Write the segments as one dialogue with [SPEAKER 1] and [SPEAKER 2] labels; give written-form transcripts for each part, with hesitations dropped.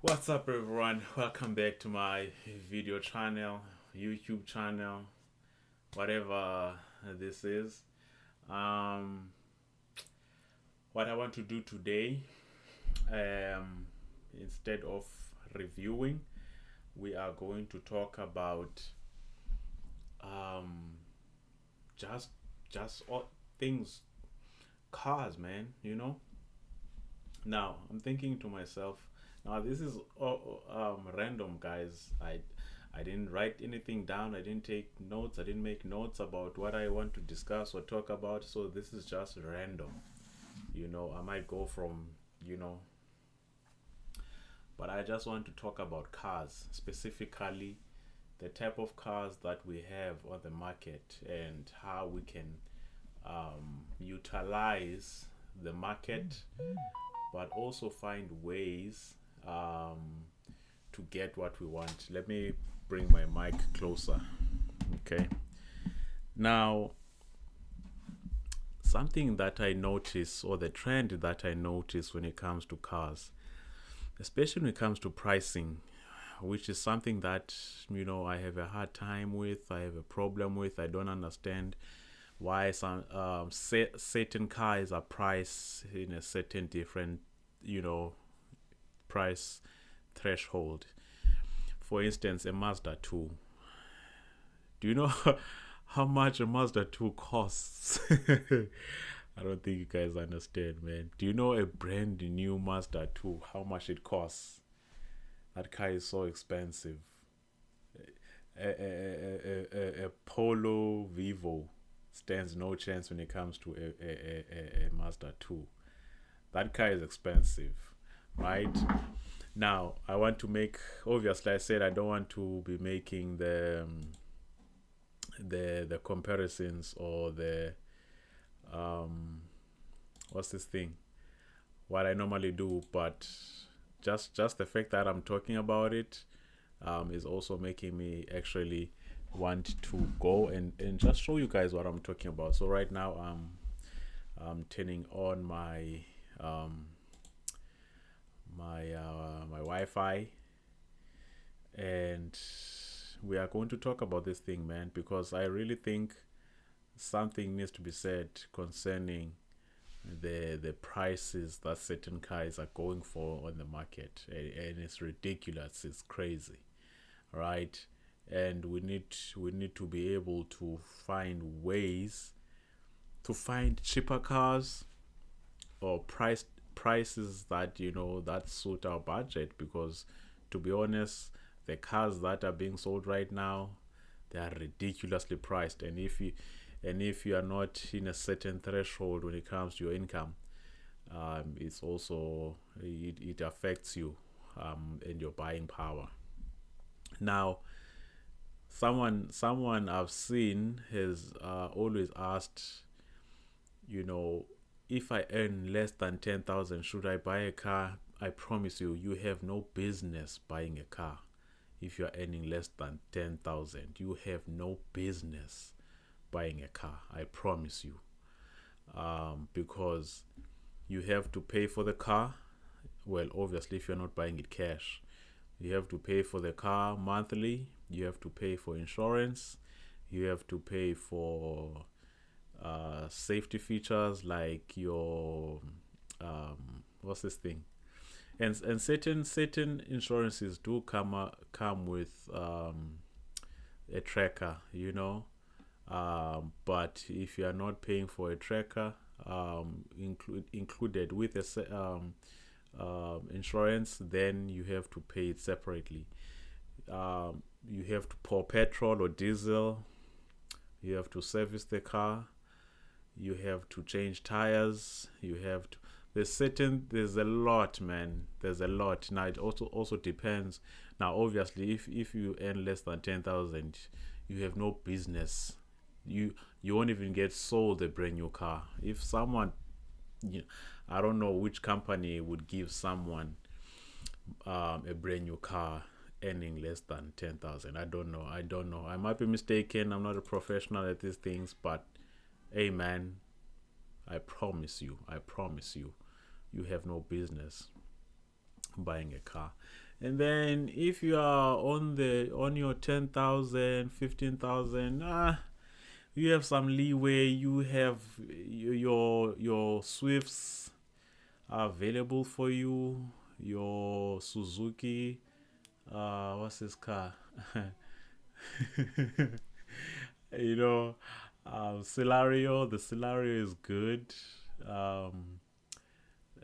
[SPEAKER 1] What's up, everyone? Welcome back to my video channel, YouTube channel, whatever this is. Um, what I want to do today, um, instead of reviewing, we are going to talk about um, just just all things, cars, man. Now I'm thinking to myself, now this is random, guys. I didn't write anything down. I didn't take notes. I didn't make notes about what I want to discuss or talk about. So this is just random. I might go from you know, but I just want to talk about cars, specifically the type of cars that we have on the market and how we can utilize the market, but also find ways to get what we want. Let me bring my mic closer. Okay. Now, something that I notice, or the trend that I notice when it comes to cars, especially when it comes to pricing, which is something that, I have a hard time with, I have a problem with, I don't understand why some certain cars are priced in a certain different, you know, price threshold. For instance, a Mazda 2. Do you know how much a Mazda 2 costs? I don't think you guys understand, man. Do you know a brand new Mazda 2, how much it costs? That car is so expensive. A Polo Vivo stands no chance when it comes to a Mazda 2. That car is expensive, right? Now, I want to make, obviously, I said I don't want to be making the comparisons or the what's this thing, what I normally do, but just the fact that I'm talking about it is also making me actually want to go and just show you guys what I'm talking about. So right now I'm turning on um, my Wi-Fi, and we are going to talk about this thing, man, because I really think something needs to be said concerning the prices that certain cars are going for on the market, and it's ridiculous. It's crazy, right? And we need to be able to find ways to find cheaper cars or prices that that suit our budget, because to be honest, the cars that are being sold right now, they are ridiculously priced. And if you are not in a certain threshold when it comes to your income, it's also it affects you and your buying power. Now, someone I've seen has always asked, you know, if I earn less than 10,000, should I buy a car? I promise you, you have no business buying a car. If you're earning less than 10,000, you have no business buying a car. I promise you. Because you have to pay for the car. Well, obviously, if you're not buying it cash, you have to pay for the car monthly. You have to pay for insurance. You have to pay for safety features like your what's this thing? And certain insurances do come with a tracker, but if you are not paying for a tracker included with a insurance, then you have to pay it separately. You have to pour petrol or diesel. You have to service the car. You have to change tires. You have to. There's a lot, man. There's a lot. Now it also depends. Now, obviously, if you earn less than 10,000, you have no business. You won't even get sold a brand new car. If someone, you, I don't know which company would give someone a brand new car earning less than 10,000. I don't know. I might be mistaken. I'm not a professional at these things, but hey, man, I promise you, you have no business buying a car. And then if you are on your 10,000, 15,000, you have some leeway. You have your Swifts are available for you. Your Suzuki, what's this car? you know, Celario. The Celario is good. Um,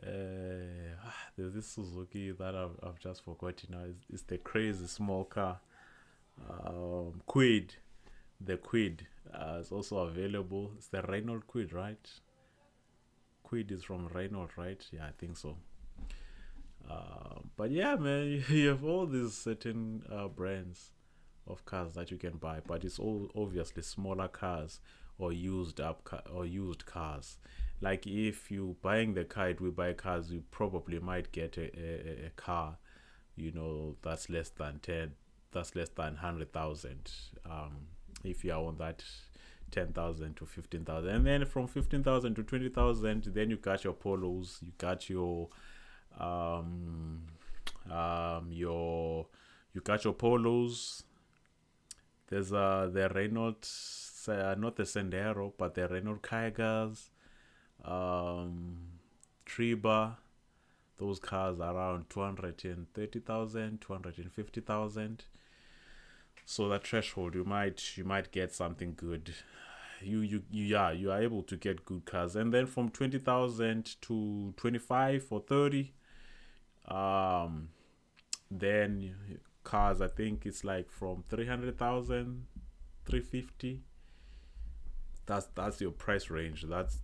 [SPEAKER 1] there's this Suzuki that I've just forgotten now. It's the crazy small car. Quid. The Quid is also available. It's the Renault Quid, right? Quid is from Renault, right? Yeah, I think so. But yeah, man, you have all these certain brands of cars that you can buy, but it's all obviously smaller cars or or used cars. Like if you buying the car, we buy cars, you probably might get a car, that's less than 10, that's less than 100,000. If you are on that 10,000 to 15,000, and then from 15,000 to 20,000, then you got your Polos, you got um, your you got your Polos. There's the Renault, not the Sendero, but the Renault Kaigers, um, Triba. Those cars are around 230,000, 250,000. So that threshold, you might get something good. Yeah, you are able to get good cars, and then from 20,000 to 25 or 30, um, then cars, I think it's like from 300,000, 350. That's your price range. That's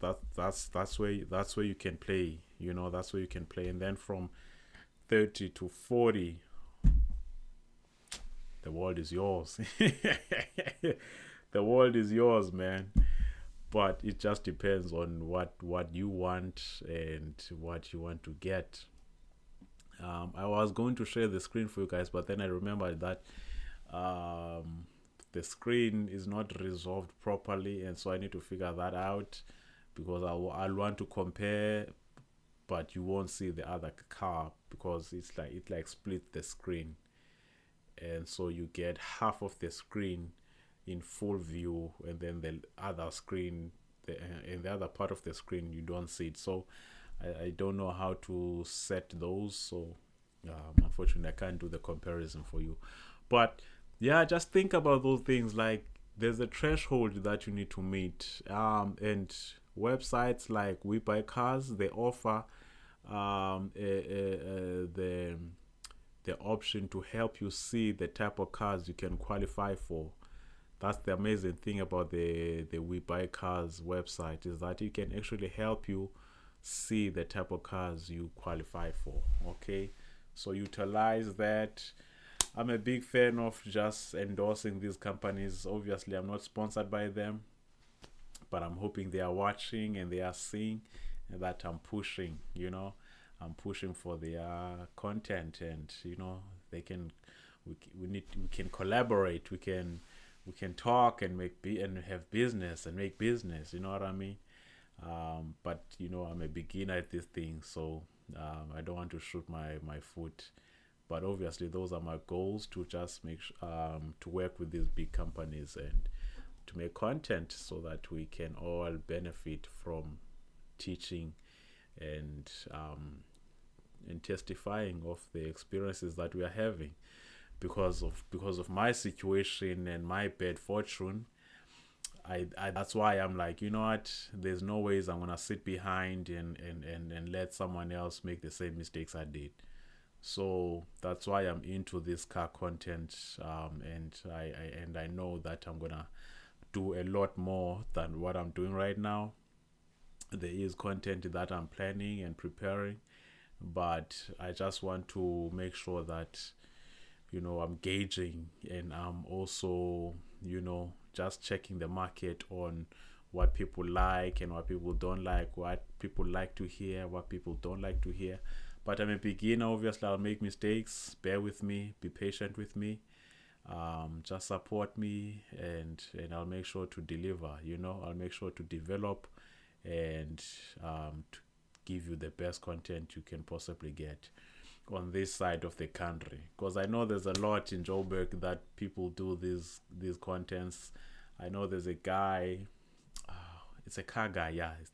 [SPEAKER 1] where you can play. That's where you can play, and then from 30 to 40, the world is yours. The world is yours, man. But it just depends on what you want and what you want to get. I was going to share the screen for you guys, but then I remembered that um, the screen is not resolved properly, and so I need to figure that out because I'll want to compare, but you won't see the other car because it like split the screen, and so you get half of the screen in full view, and then the other screen, in the other part of the screen, you don't see it. So I don't know how to set those. So unfortunately, I can't do the comparison for you. But yeah, just think about those things. Like there's a threshold that you need to meet. And websites like We Buy Cars, they offer the option to help you see the type of cars you can qualify for. That's the amazing thing about the We Buy Cars website, is that it can actually help you see the type of cars you qualify for. Okay, so utilize that. I'm a big fan of just endorsing these companies. Obviously, I'm not sponsored by them, but I'm hoping they are watching and they are seeing that I'm pushing. I'm pushing for their content, and they can. We can collaborate. We can talk and and have business and make business. You know what I mean? But I'm a beginner at this thing, so I don't want to shoot my foot. But obviously, those are my goals, to just to work with these big companies and to make content so that we can all benefit from teaching and testifying of the experiences that we are having because of my situation and my bad fortune. I That's why I'm like, you know what, there's no ways I'm gonna sit behind and let someone else make the same mistakes I did. So that's why I'm into this car content, and I know that I'm gonna do a lot more than what I'm doing right now. There is content that I'm planning and preparing, but I just want to make sure that I'm gauging, and I'm also just checking the market on what people like and what people don't like, what people like to hear, what people don't like to hear. But I'm a beginner. Obviously, I'll make mistakes. Bear with me. Be patient with me. Just support me, and I'll make sure to deliver. I'll make sure to develop and to give you the best content you can possibly get. on this side of the country, because I know there's a lot in Joburg that people do these contents. I know there's a guy, it's a car guy, yeah, it's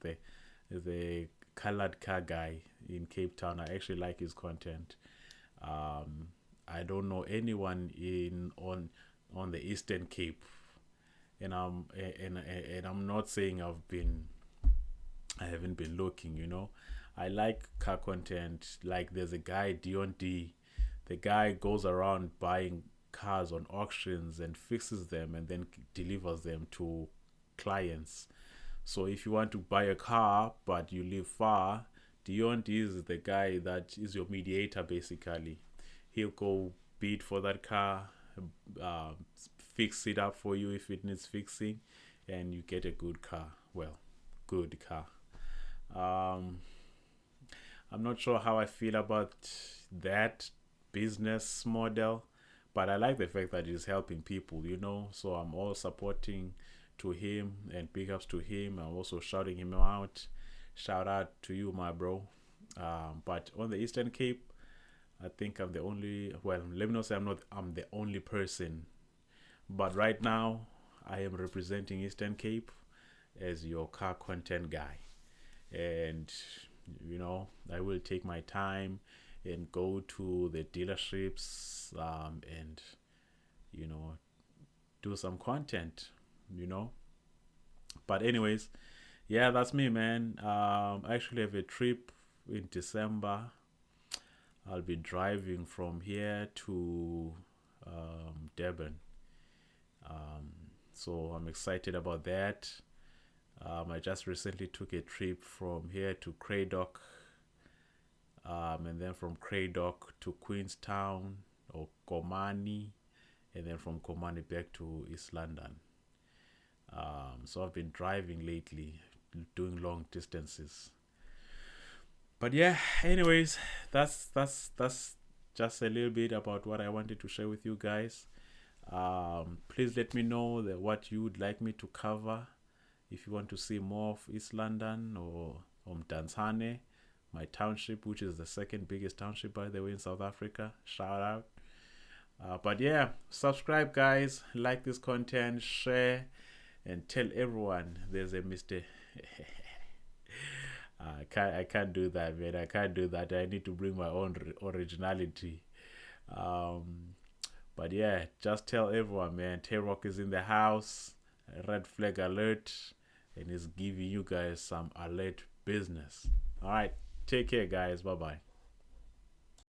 [SPEAKER 1] the colored car guy in Cape Town. I actually like his content. I don't know anyone in on the Eastern Cape, and I'm not saying I haven't been looking, you know. I like car content. Like there's a guy, Dion D. The guy goes around buying cars on auctions and fixes them and then delivers them to clients. So if you want to buy a car but you live far, Dion D is the guy that is your mediator basically. He'll go bid for that car, uh, fix it up for you if it needs fixing, and you get a good car. Well, good car. Um, I'm not sure how I feel about that business model, but I like the fact that he's helping people, you know. So I'm all supporting to him and big ups to him. I'm also shouting him out. Shout out to you, my bro. But on the Eastern Cape, I think I'm the only. Well, let me not say I'm not. I'm the only person. But right now, I am representing Eastern Cape as your car content guy, and I will take my time and go to the dealerships, and you know do some content, you know but anyways, yeah, that's me, man. I actually have a trip in December. I'll be driving from here to Durban. So I'm excited about that. I just recently took a trip from here to Cradock, and then from Cradock to Queenstown or Komani, and then from Komani back to East London. So I've been driving lately, doing long distances. But yeah, anyways, that's just a little bit about what I wanted to share with you guys. Please let me know what you would like me to cover. If you want to see more of East London or Mdantsane, my township, which is the second biggest township, by the way, in South Africa. Shout out. But yeah, subscribe, guys. Like this content, share, and tell everyone there's a Mr. I can't do that, man. I can't do that. I need to bring my own originality. Um, but yeah, just tell everyone, man. Tay-Rock is in the house. Red flag alert, and is giving you guys some alert business. All right, take care, guys. Bye bye.